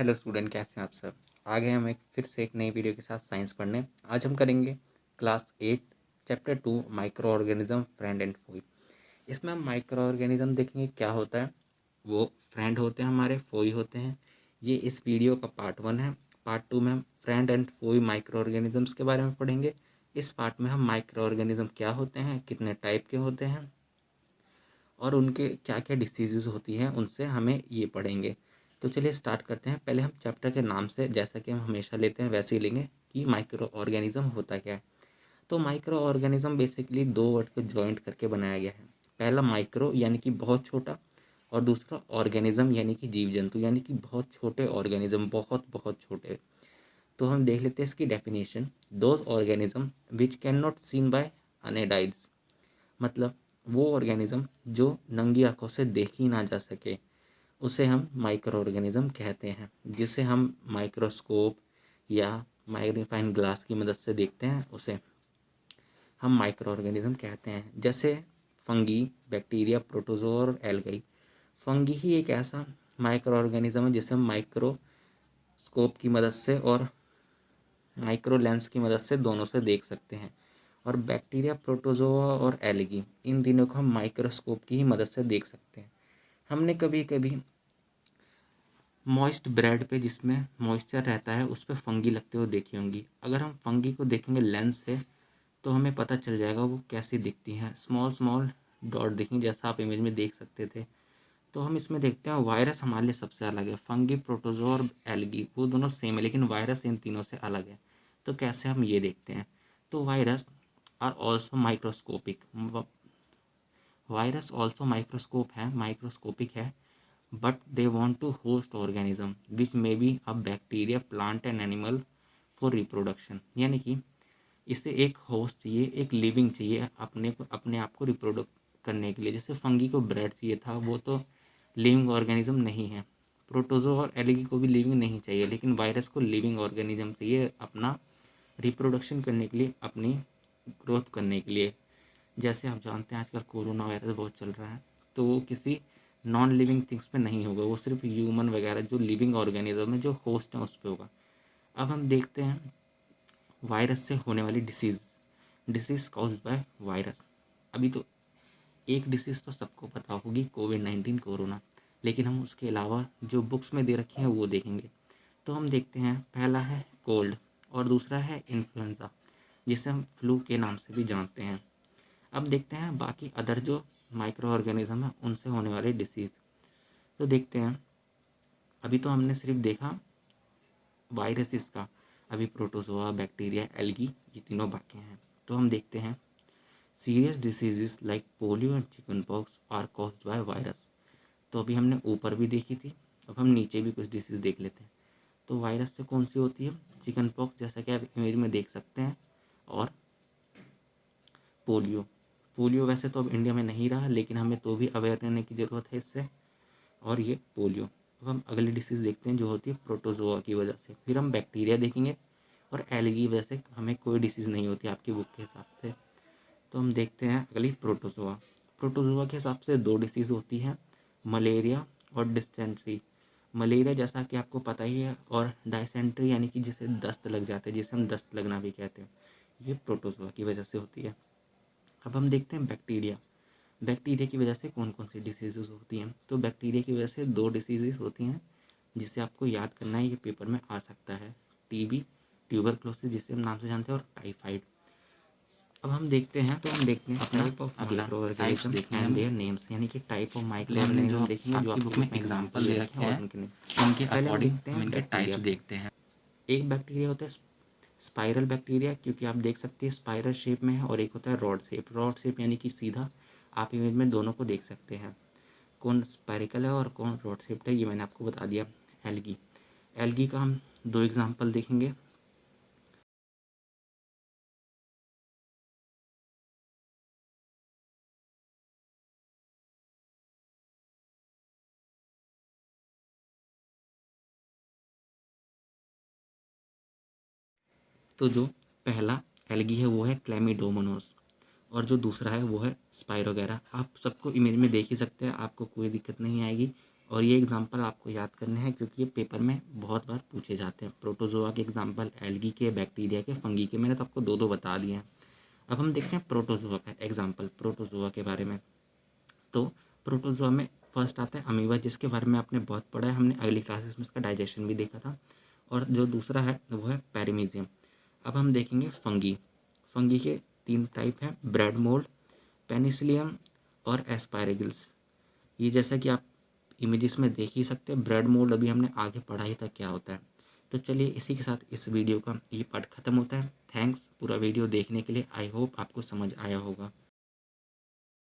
Hello student, कैसे हैं आप सब। आ गए हम फिर से एक नई वीडियो के साथ साइंस पढ़ने। आज हम करेंगे class 8 chapter 2 microorganism friend and foe. इसमें हम माइक्रो ऑर्गेनिज्म देखेंगे क्या होता है। वो फ्रेंड होते हैं, हमारे फोई होते हैं। ये इस वीडियो का पार्ट 1 है। पार्ट 2 में हम friend and Foy micro organisms के बारे में पढ़ेंगे। इस पार्ट में हम माइक्रो ऑर्गेनिज्म क्या होते हैं, कितने टाइप के होते हैं और उनके क्या क्या डिसीजेज होती हैं, उनसे हमें ये पढ़ेंगे। तो चलिए स्टार्ट करते हैं। पहले हम चैप्टर के नाम से, जैसा कि हम हमेशा लेते हैं वैसे ही लेंगे कि माइक्रो ऑर्गेनिज्म होता क्या है। तो माइक्रो ऑर्गेनिज्म बेसिकली दो वर्ड को जॉइंट करके बनाया गया है। पहला माइक्रो यानी कि बहुत छोटा, और दूसरा ऑर्गेनिज्म यानी कि जीव जंतु, यानी कि बहुत छोटे ऑर्गेनिज्म, बहुत बहुत छोटे। तो हम देख लेते हैं इसकी definition. Those organism which can not seen by unaided, मतलब वो ऑर्गेनिज्म जो नंगी आंखों से देखी ना जा सके, उसे हम माइक्रो ऑर्गेनिज्म कहते हैं। जिसे हम माइक्रोस्कोप या मैग्नीफाइंग ग्लास की मदद से देखते हैं, उसे हम माइक्रो ऑर्गेनिज्म कहते हैं। जैसे फंगी, बैक्टीरिया, प्रोटोजोआ और एल्गाई। फंगी ही एक ऐसा माइक्रो ऑर्गेनिज्म है जिसे हम माइक्रोस्कोप की मदद से और माइक्रो लेंस की मदद से दोनों से देख सकते हैं। और बैक्टीरिया, प्रोटोजोआ और एल्गी, इन तीनों को हम माइक्रोस्कोप की ही मदद से देख सकते हैं। हमने कभी कभी मॉइस्ट ब्रेड पे, जिसमें मॉइस्चर रहता है, उस पर फंगी लगते हुए देखी होंगी। अगर हम फंगी को देखेंगे लेंस से तो हमें पता चल जाएगा वो कैसी दिखती हैं। स्मॉल स्मॉल डॉट दिखेंगे, जैसा आप इमेज में देख सकते थे। तो हम इसमें देखते हैं वायरस हमारे लिए सबसे अलग है। फंगी, प्रोटोजोआ और एल्गी वो दोनों सेम है, लेकिन वायरस इन तीनों से अलग है। तो कैसे हम ये देखते हैं। तो virus are also microscopic. Virus also microscopic है, but they want to host organism which may be a bacteria, plant and animal for reproduction. यानी कि इसे एक होस्ट चाहिए, एक लिविंग चाहिए अपने आप को रिप्रोडक्ट करने के लिए। जैसे फंगी को ब्रेड चाहिए था, वो तो लिविंग ऑर्गेनिज्म नहीं है। प्रोटोजोआ और एल्गी को भी लिविंग नहीं चाहिए, लेकिन वायरस को लिविंग ऑर्गेनिज्म चाहिए अपना रिप्रोडक्शन करने के लिए, अपनी ग्रोथ करने के लिए। जैसे आप जानते हैं आजकल कोरोना वायरस बहुत चल रहा है, तो वो किसी नॉन लिविंग थिंग्स पे नहीं होगा, वो सिर्फ ह्यूमन वगैरह जो लिविंग ऑर्गेनिज्म है, जो होस्ट है, उस पर होगा। अब हम देखते हैं वायरस से होने वाली डिसीज कॉज्ड बाय वायरस। अभी तो एक डिसीज़ तो सबको पता होगी, कोविड-19, कोरोना। लेकिन हम उसके अलावा जो बुक्स में दे रखी हैं वो देखेंगे। तो हम देखते हैं, पहला है कोल्ड और दूसरा है इन्फ्लुएंजा, जिसे हम फ्लू के नाम से भी जानते हैं। अब देखते हैं बाकी अदर जो माइक्रो ऑर्गेनिज्म है उनसे होने वाले डिसीज़। तो देखते हैं, अभी तो हमने सिर्फ देखा वायरसेस का, अभी प्रोटोजोआ, बैक्टीरिया, एल्गी, ये तीनों बाकी हैं। तो हम देखते हैं serious diseases like polio and chickenpox are caused by virus. तो अभी हमने ऊपर भी देखी थी, अब हम नीचे भी कुछ डिसीज देख लेते हैं। तो वायरस से कौन सी होती है, चिकन पॉक्स, जैसा कि आप इमेज में देख सकते हैं, और पोलियो। पोलियो वैसे तो अब इंडिया में नहीं रहा, लेकिन हमें तो भी अवेयर रहने की ज़रूरत है इससे। और ये पोलियो। अब हम अगली डिसीज़ देखते हैं जो होती है प्रोटोजोआ की वजह से। फिर हम बैक्टीरिया देखेंगे, और एल्गी की वजह से हमें कोई डिसीज़ नहीं होती आपकी बुक के हिसाब से। तो हम देखते हैं अगली प्रोटोजोआ। प्रोटोजोआ के हिसाब से दो डिसीज़ होती हैं, मलेरिया और डिसेंट्री। मलेरिया जैसा कि आपको पता ही है, और डायसेंट्री यानी कि जिसे दस्त लग जाते हैं, जिसे हम दस्त लगना भी कहते हैं, ये प्रोटोजोआ की वजह से होती है। अब हम देखते हैं बैक्टीरिया। बैक्टीरिया की वजह से कौन कौन सी डिसीज़ होती हैं। तो बैक्टीरिया की वजह से दो डिसीज़ होती हैं जिसे आपको याद करना है, ये पेपर में आ सकता है। टीबी, ट्यूबरक्लोसिस, जिसे हम नाम से जानते हैं, और टाइफाइड। अब हम देखते हैं, तो हम देखते हैं टाइप ऑफ अगला टाइप्स देखते हैं, देयर नेम्स, यानी कि टाइप ऑफ माइक्रो ऑर्गेनिज्म देखेंगे जो आपकी बुक में एग्जांपल दे रखे हैं, उनके अकॉर्डिंग हम इनके टाइप्स देखते हैं। एक बैक्टीरिया होता है स्पाइरल बैक्टीरिया, क्योंकि आप देख सकते हैं स्पाइरल शेप में है, और एक होता है रॉड शेप। रॉड शेप यानी कि सीधा, आप इमेज में दोनों को देख सकते हैं, कौन स्पायरिकल है और कौन रॉड शेप्ड है, ये मैंने आपको बता दिया। एल्गी, एल्गी का हम दो एग्जाम्पल देखेंगे। तो जो पहला एल्गी है वो है क्लेमिडोमोनास, और जो दूसरा है वो है स्पाइरोगेरा। आप सबको इमेज में देख ही सकते हैं, आपको कोई दिक्कत नहीं आएगी। और ये एग्जाम्पल आपको याद करने हैं क्योंकि ये पेपर में बहुत बार पूछे जाते हैं। प्रोटोजोआ के एग्जाम्पल, एल्गी के, बैक्टीरिया के, फंगी के, मैंने तो आपको दो दो बता दिए हैं। अब हम देखते हैं प्रोटोजोआ का एग्जाम्पल, प्रोटोजोआ के बारे में। तो प्रोटोजोआ में फर्स्ट आता है अमीबा, जिसके बारे में आपने बहुत पढ़ा है, हमने अगली क्लासेस में इसका डाइजेशन भी देखा था। और जो दूसरा है वो है पैरामीजियम। अब हम देखेंगे फंगी। फंगी के 3 टाइप हैं, ब्रेड मोल्ड, पेनिसिलियम और एस्पायरेगिल्स। ये जैसा कि आप इमेजेस में देख ही सकते हैं, ब्रेड मोल्ड अभी हमने आगे पढ़ा ही था क्या होता है। तो चलिए इसी के साथ इस वीडियो का ये पार्ट खत्म होता है। थैंक्स पूरा वीडियो देखने के लिए। आई होप आपको समझ आया होगा।